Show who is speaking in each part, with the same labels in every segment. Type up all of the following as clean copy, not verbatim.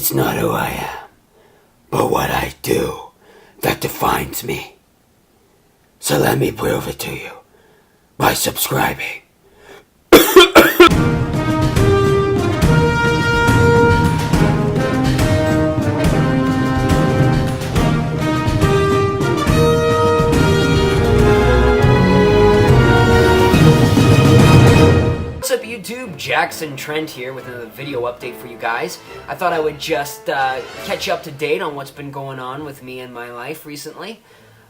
Speaker 1: It's not who I am, but what I do that defines me. So let me prove it to you by subscribing.
Speaker 2: What's up YouTube, Jackson Trent here with another video update for you guys. I thought I would just catch you up to date on what's been going on with me and my life recently.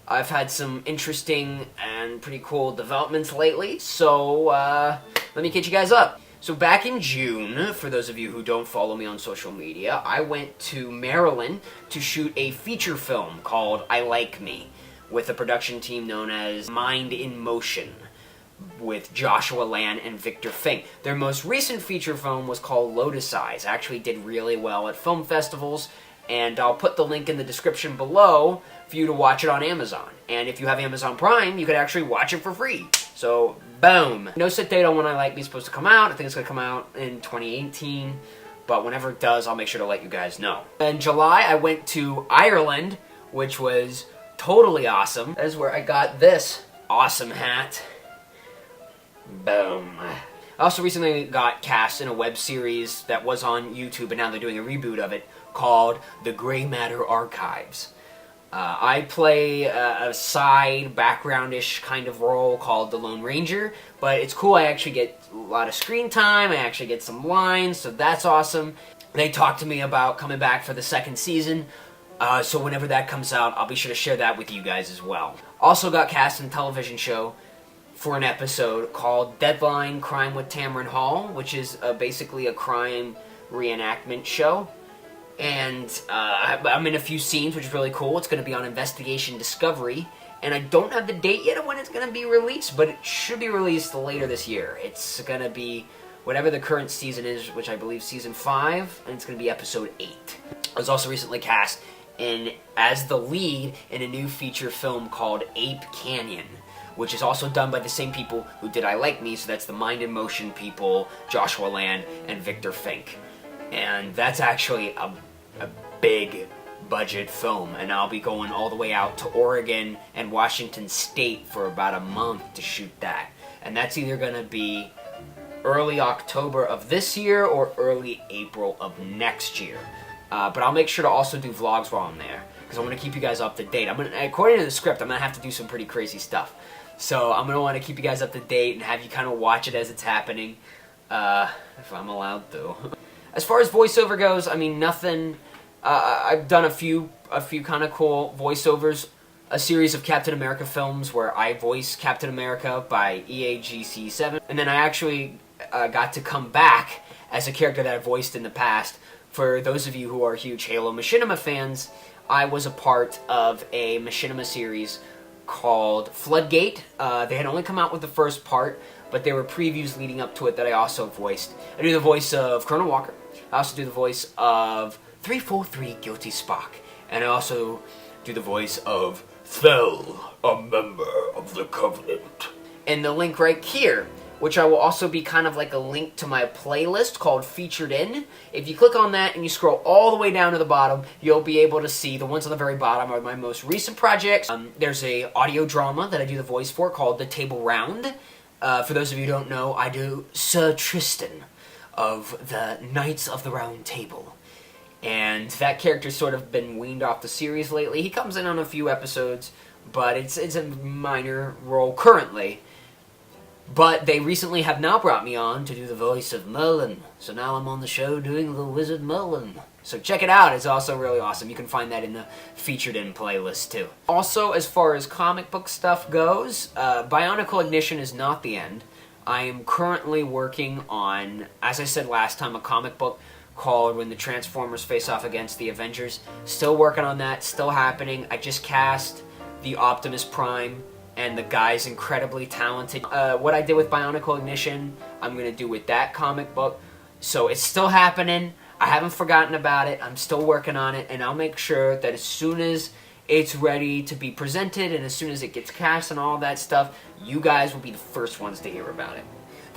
Speaker 2: I've had some interesting and pretty cool developments lately, so let me catch you guys up. So back in June, for those of you who don't follow me on social media, I went to Maryland to shoot a feature film called I Like Me with a production team known as Mind in Motion, with Joshua Land and Victor Fink. Their most recent feature film was called Lotus Eyes. Actually did really well at film festivals, and I'll put the link in the description below for you to watch it on Amazon. And if you have Amazon Prime, you could actually watch it for free. So, boom. No set date on when I Like Me is supposed to come out. I think it's going to come out in 2018, but whenever it does, I'll make sure to let you guys know. In July, I went to Ireland, which was totally awesome. That is where I got this awesome hat. Boom. I also recently got cast in a web series that was on YouTube, and now they're doing a reboot of it, called The Grey Matter Archives. I play a side, background-ish kind of role called the Lone Ranger, but it's cool. I actually get a lot of screen time, I actually get some lines, so that's awesome. They talked to me about coming back for the second season, so whenever that comes out, I'll be sure to share that with you guys as well. Also got cast in a television show for an episode called Deadline Crime with Tamron Hall, which is basically a crime reenactment show. And I'm in a few scenes, which is really cool. It's going to be on Investigation Discovery, and I don't have the date yet of when it's going to be released, but it should be released later this year. It's going to be whatever the current season is, which I believe season 5, and it's going to be episode 8. I was also recently cast as the lead in a new feature film called Ape Canyon, which is also done by the same people who did I Like Me, so that's the Mind in Motion people, Joshua Land and Victor Fink. And that's actually a big budget film, and I'll be going all the way out to Oregon and Washington State for about a month to shoot that. And that's either going to be early October of this year or early April of next year. But I'll make sure to also do vlogs while I'm there, because I want to keep you guys up to date. According to the script, I'm going to have to do some pretty crazy stuff. So I'm going to want to keep you guys up to date and have you kind of watch it as it's happening, if I'm allowed to. As far as voiceover goes, I mean, nothing. I've done a few kind of cool voiceovers. A series of Captain America films where I voice Captain America by EAGC7. And then I actually got to come back as a character that I voiced in the past. For those of you who are huge Halo Machinima fans, I was a part of a Machinima series called Floodgate. They had only come out with the first part, but there were previews leading up to it that I also voiced. I do the voice of Colonel Walker. I also do the voice of 343 Guilty Spock. And I also do the voice of Thel, a member of the Covenant. And the link right here, which I will also be kind of like a link to my playlist called Featured In. If you click on that and you scroll all the way down to the bottom, you'll be able to see the ones on the very bottom are my most recent projects. There's a audio drama that I do the voice for called The Table Round. For those of you who don't know, I do Sir Tristan of the Knights of the Round Table. And that character's sort of been weaned off the series lately. He comes in on a few episodes, but it's a minor role currently. But they recently have now brought me on to do the voice of Merlin. So now I'm on the show doing the Wizard Merlin. So check it out, it's also really awesome. You can find that in the Featured In playlist too. Also, as far as comic book stuff goes, Bionicle Ignition is not the end. I am currently working on, as I said last time, a comic book called When the Transformers Face Off Against the Avengers. Still working on that, still happening. I just cast the Optimus Prime, and the guy's incredibly talented. What I did with Bionicle Ignition, I'm going to do with that comic book. So it's still happening. I haven't forgotten about it. I'm still working on it, and I'll make sure that as soon as it's ready to be presented, and as soon as it gets cast and all that stuff, you guys will be the first ones to hear about it.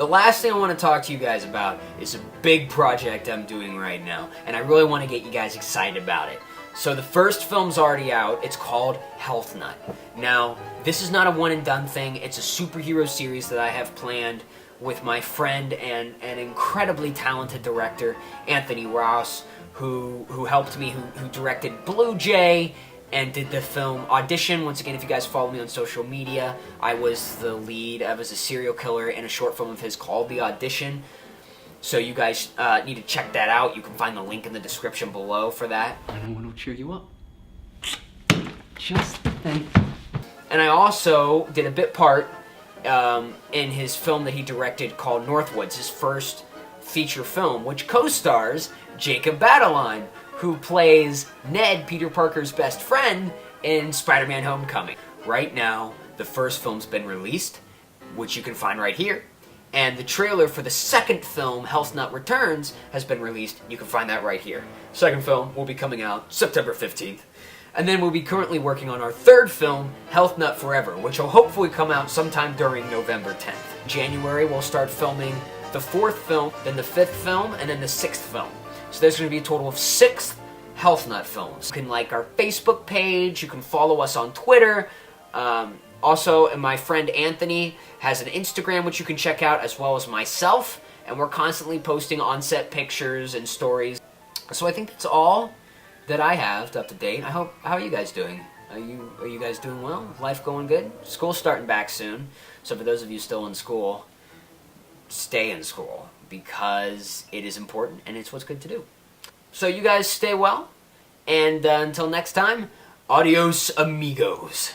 Speaker 2: The last thing I want to talk to you guys about is a big project I'm doing right now, and I really want to get you guys excited about it. So the first film's already out. It's called Health Nut. Now, this is not a one and done thing. It's a superhero series that I have planned with my friend and an incredibly talented director, Anthony Raus, who helped me, who directed Blue Jay and did the film Audition. Once again, if you guys follow me on social media, I was the lead. I was a serial killer in a short film of his called The Audition. So you guys need to check that out. You can find the link in the description below for that.
Speaker 3: I know what will cheer you up. Just think.
Speaker 2: And I also did a bit part in his film that he directed called Northwoods, his first feature film, which co-stars Jacob Batalon, who plays Ned, Peter Parker's best friend, in Spider-Man Homecoming. Right now, the first film's been released, which you can find right here. And the trailer for the second film, Health Nut Returns, has been released. You can find that right here. Second film will be coming out September 15th. And then we'll be currently working on our third film, Health Nut Forever, which will hopefully come out sometime during November 10th. January, we'll start filming the fourth film, then the fifth film, and then the sixth film. So there's going to be a total of 6 Health Nut films. You can like our Facebook page, you can follow us on Twitter. Also, my friend Anthony has an Instagram which you can check out, as well as myself. And we're constantly posting on-set pictures and stories. So I think that's all that I have up to date. How are you guys doing? Are you guys doing well? Life going good? School's starting back soon. So for those of you still in school, stay in school, because it is important and it's what's good to do. So you guys stay well, and until next time, adios amigos.